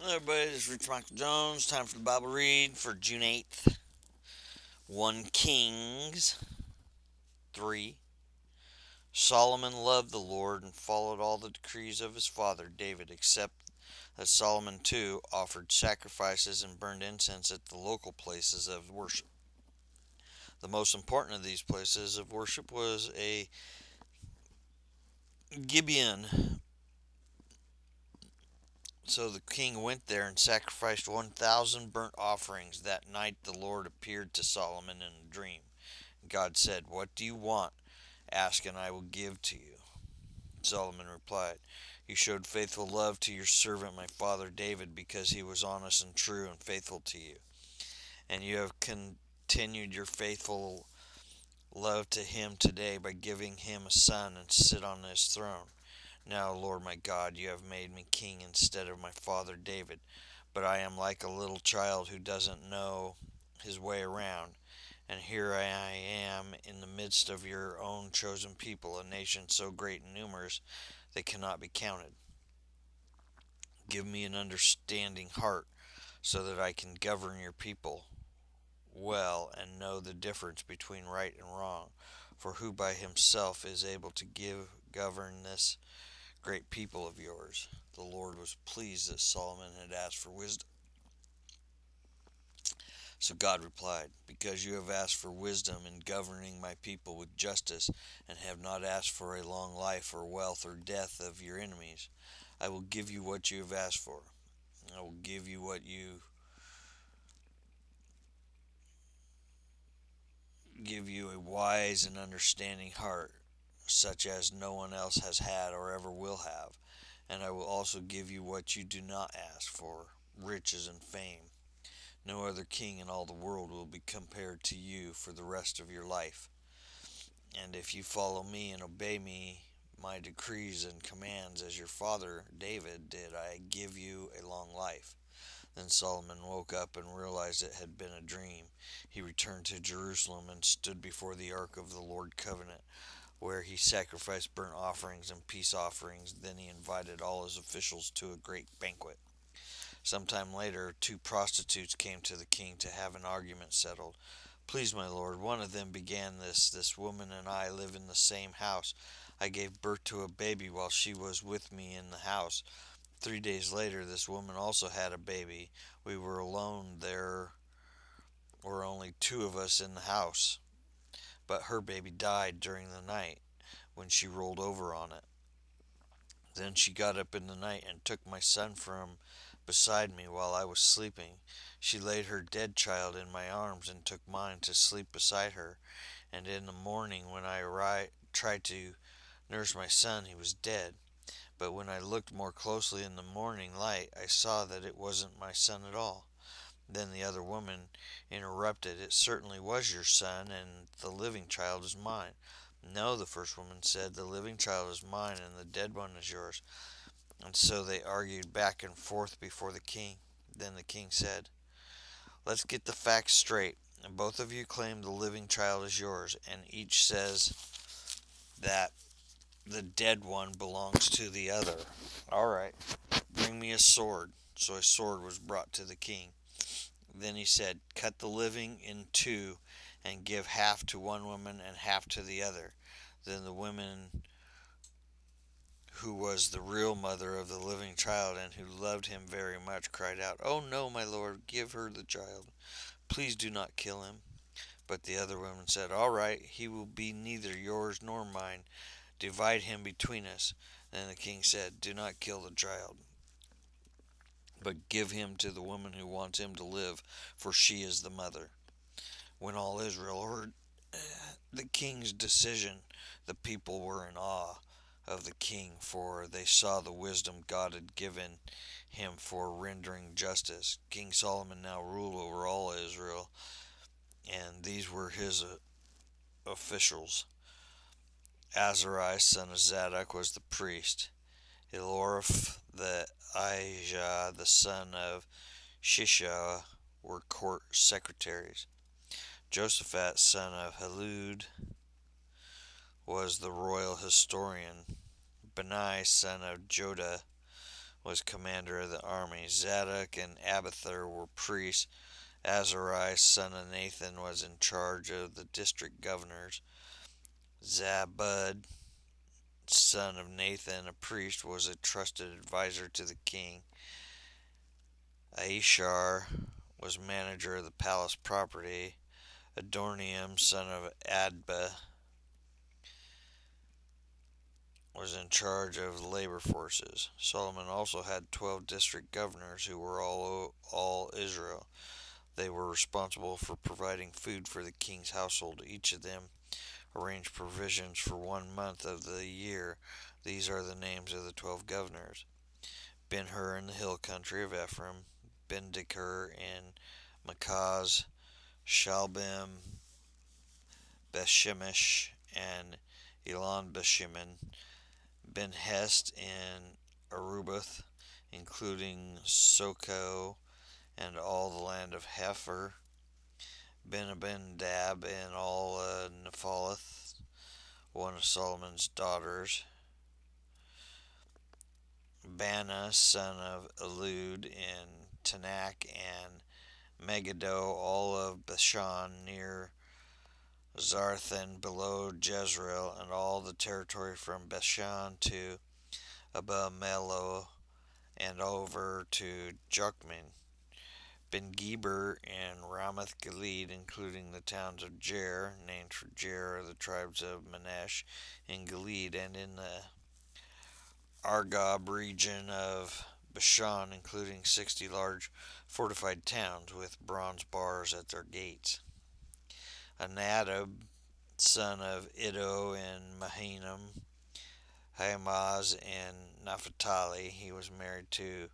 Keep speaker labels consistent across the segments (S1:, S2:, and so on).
S1: Hello everybody, this is Rich Michael Jones. Time for the Bible read for June 8th. 1 Kings 3. Solomon loved the Lord and followed all the decrees of his father David, except that Solomon too offered sacrifices and burned incense at the local places of worship. The most important of these places of worship was a Gibeon. So the king went there and sacrificed 1,000 burnt offerings. That night the Lord appeared to Solomon in a dream. God said, "What do you want? Ask and I will give to you." Solomon replied, "You showed faithful love to your servant my father David because he was honest and true and faithful to you. And you have continued your faithful love to him today by giving him a son and sit on his throne. Now, Lord my God, you have made me king instead of my father David, but I am like a little child who doesn't know his way around. And here I am in the midst of your own chosen people, a nation so great and numerous they cannot be counted. Give me an understanding heart so that I can govern your people well and know the difference between right and wrong. For who by himself is able to govern this great people of yours?" The Lord was pleased that Solomon had asked for wisdom. So God replied, "Because you have asked for wisdom in governing my people with justice, and have not asked for a long life or wealth or death of your enemies, I will give you what you have asked for. I will give you a wise and understanding heart, such as no one else has had or ever will have. And I will also give you what you do not ask for, riches and fame. No other king in all the world will be compared to you for the rest of your life. And if you follow me and obey my decrees and commands as your father David did, I give you a long life." Then Solomon woke up and realized it had been a dream. He returned to Jerusalem and stood before the ark of the Lord covenant, where he sacrificed burnt offerings and peace offerings. Then he invited all his officials to a great banquet. Sometime later, two prostitutes came to the king to have an argument settled. "Please, my lord," one of them began, this woman and I live in the same house. I gave birth to a baby while she was with me in the house. 3 days later, this woman also had a baby. We were alone. There were only two of us in the house. But her baby died during the night when she rolled over on it. Then she got up in the night and took my son from beside me while I was sleeping. She laid her dead child in my arms and took mine to sleep beside her. And in the morning, when I tried to nurse my son, he was dead. But when I looked more closely in the morning light, I saw that it wasn't my son at all." Then the other woman interrupted, "It certainly was your son, and the living child is mine." "No," the first woman said, "the living child is mine, and the dead one is yours." And so they argued back and forth before the king. Then the king said, "Let's get the facts straight. Both of you claim the living child is yours, and each says that the dead one belongs to the other. All right, bring me a sword." So a sword was brought to the king. Then he said, "Cut the living in two and give half to one woman and half to the other." Then the woman who was the real mother of the living child and who loved him very much cried out, "Oh no, my lord, give her the child. Please do not kill him." But the other woman said, "All right, he will be neither yours nor mine. Divide him between us." Then the king said, "Do not kill the child, but give him to the woman who wants him to live, for she is the mother." When all Israel heard the king's decision, the people were in awe of the king, for they saw the wisdom God had given him for rendering justice. King Solomon now ruled over all Israel, and these were his officials. Azariah, son of Zadok, was the priest. Eloraph the Ahijah, the son of Shishah, were court secretaries. Josaphat, son of Helud, was the royal historian. Benai, son of Joda, was commander of the army. Zadok and Abiathar were priests. Azariah, son of Nathan, was in charge of the district governors. Zabud, son of Nathan, a priest, was a trusted advisor to the king. Aishar was manager of the palace property. Adoniram, son of Adbah, was in charge of the labor forces. Solomon also had 12 district governors who were all Israel. They were responsible for providing food for the king's household. Each of them arranged provisions for 1 month of the year. These are the names of the 12 governors: Ben-Hur in the hill country of Ephraim, Ben-Deker in Makaz, Shalbim, Bethshemesh, and Elon Beshimen, Ben-Hest in Arubath, including Soko and all the land of Hepher, Ben-Abinadab and all Nephalath, one of Solomon's daughters, Bana, son of Elud in Tanakh, and Megiddo, all of Bashan near Zarthan below Jezreel, and all the territory from Bashan to Abel and over to Jokmin. Ben-Geber and Ramoth Gilead, including the towns of Jer, named for Jer, the tribes of Manasseh in Gilead, and in the Argob region of Bashan, including 60 large fortified towns with bronze bars at their gates. Anadab, son of Iddo in Mahanaim, Hamaz in Naphtali, he was married to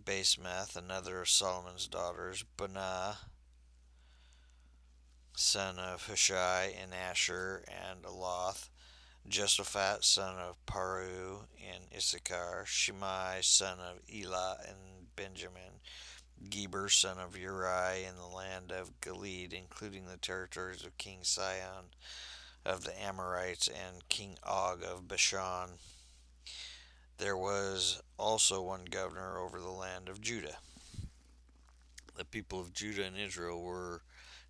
S1: Basemath, another of Solomon's daughters. Bunah, son of Hushai in Asher and Aloth. Josaphat, son of Paru in Issachar. Shimei, son of Elah in Benjamin. Geber, son of Uri in the land of Gilead, including the territories of King Sihon of the Amorites and King Og of Bashan. There was also one governor over the land of Judah. The people of Judah and Israel were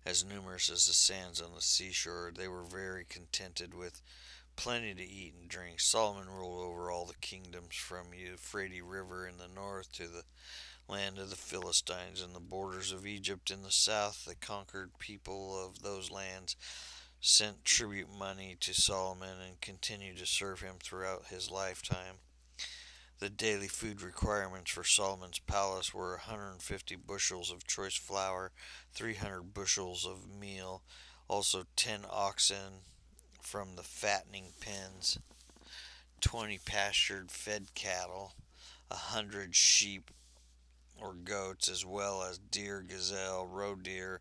S1: as numerous as the sands on the seashore. They were very contented with plenty to eat and drink. Solomon ruled over all the kingdoms from the Euphrates River in the north to the land of the Philistines and the borders of Egypt in the south. The conquered people of those lands sent tribute money to Solomon and continued to serve him throughout his lifetime. The daily food requirements for Solomon's palace were 150 bushels of choice flour, 300 bushels of meal, also 10 oxen from the fattening pens, 20 pastured fed cattle, 100 sheep or goats, as well as deer, gazelle, roe deer,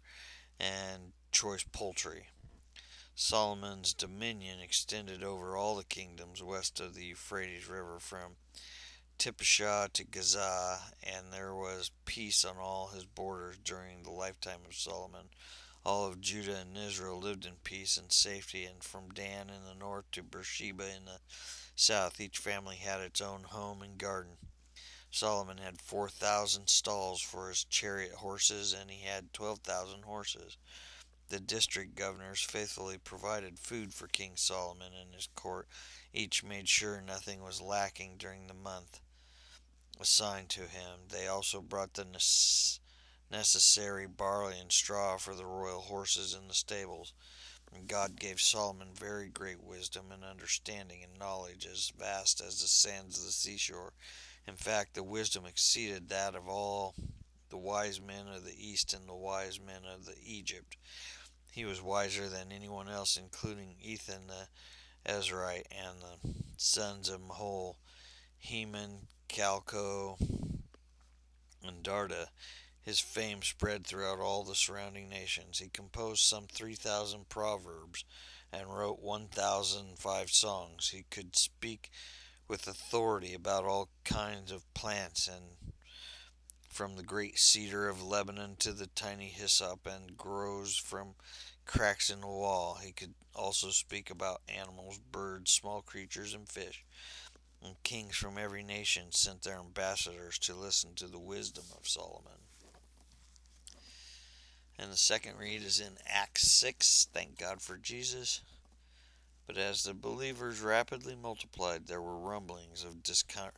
S1: and choice poultry. Solomon's dominion extended over all the kingdoms west of the Euphrates River from Tiphsah to Gaza, and there was peace on all his borders during the lifetime of Solomon. All of Judah and Israel lived in peace and safety, and from Dan in the north to Beersheba in the south, each family had its own home and garden. Solomon had 4,000 stalls for his chariot horses, and he had 12,000 horses. The district governors faithfully provided food for King Solomon and his court. Each made sure nothing was lacking during the month assigned to him. They also brought the necessary barley and straw for the royal horses in the stables. And God gave Solomon very great wisdom and understanding and knowledge as vast as the sands of the seashore. In fact, the wisdom exceeded that of all the wise men of the east and the wise men of the Egypt. He was wiser than anyone else, including Ethan the Ezrahite and the sons of Mahol, Heman, Calco, and Darda. His fame spread throughout all the surrounding nations. He composed some 3,000 proverbs and wrote 1,005 songs. He could speak with authority about all kinds of plants, and from the great cedar of Lebanon to the tiny hyssop, and grows from cracks in the wall. He could also speak about animals, birds, small creatures, and fish. And kings from every nation sent their ambassadors to listen to the wisdom of Solomon. And the second read is in Acts 6. Thank God for Jesus. But as the believers rapidly multiplied, there were rumblings of discontent.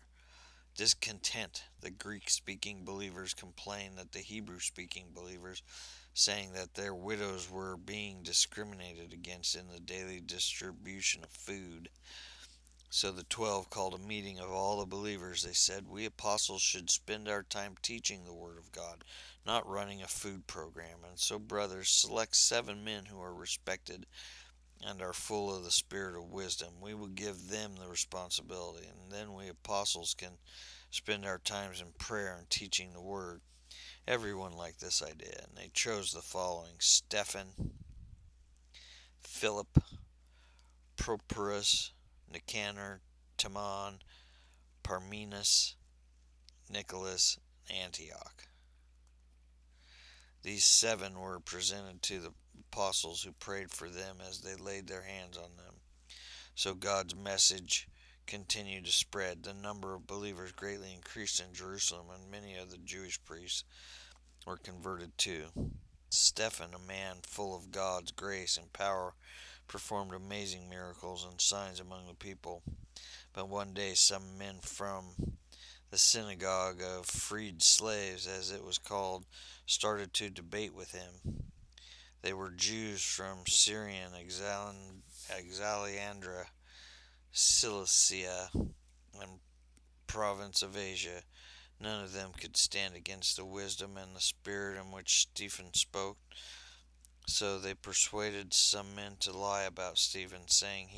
S1: The Greek-speaking believers complained that the Hebrew-speaking believers, saying that their widows were being discriminated against in the daily distribution of food. So the 12 called a meeting of all the believers. They said, "We apostles should spend our time teaching the Word of God, not running a food program. And so, brothers, select 7 men who are respected and are full of the spirit of wisdom. We will give them the responsibility, and then we apostles can spend our times in prayer and teaching the Word." Everyone liked this idea, and they chose the following: Stephen, Philip, Properus, Nicanor, Timon, Parmenas, Nicholas, Antioch. These 7 were presented to the apostles, who prayed for them as they laid their hands on them. So God's message continued to spread. The number of believers greatly increased in Jerusalem, and many of the Jewish priests were converted too. Stephen, a man full of God's grace and power, performed amazing miracles and signs among the people. But one day some men from the synagogue of freed slaves, as it was called, started to debate with him. They were Jews from Syrian, Alexandria, Cilicia, and province of Asia. None of them could stand against the wisdom and the spirit in which Stephen spoke. So they persuaded some men to lie about Stephen, saying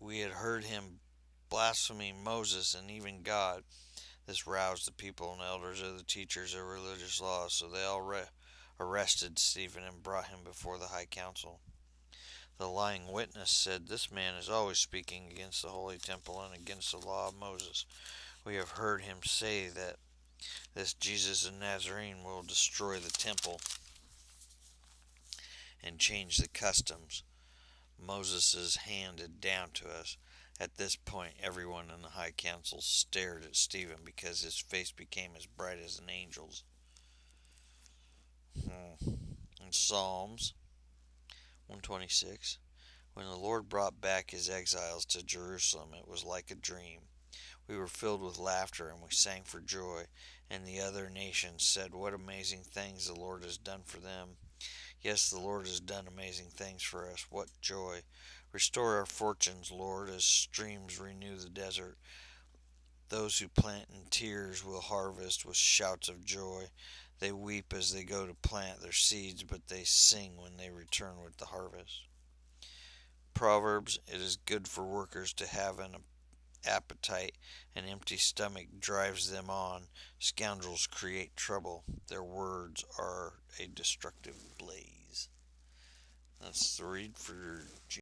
S1: we had heard him blaspheming Moses and even God. This roused the people and elders of the teachers of religious laws, so they all arrested Stephen and brought him before the high council. The lying witness said, "This man is always speaking against the holy temple and against the law of Moses. We have heard him say that this Jesus of Nazarene will destroy the temple and change the customs Moses has handed down to us." At this point, everyone in the high council stared at Stephen, because his face became as bright as an angel's. In Psalms 126, when the Lord brought back his exiles to Jerusalem, it was like a dream. We were filled with laughter, and we sang for joy. And the other nations said, "What amazing things the Lord has done for them." Yes, the Lord has done amazing things for us. What joy! Restore our fortunes, Lord, as streams renew the desert. Those who plant in tears will harvest with shouts of joy. They weep as they go to plant their seeds, but they sing when they return with the harvest. Proverbs, it is good for workers to have an appetite. An empty stomach drives them on. Scoundrels create trouble. Their words are a destructive blaze. That's the read for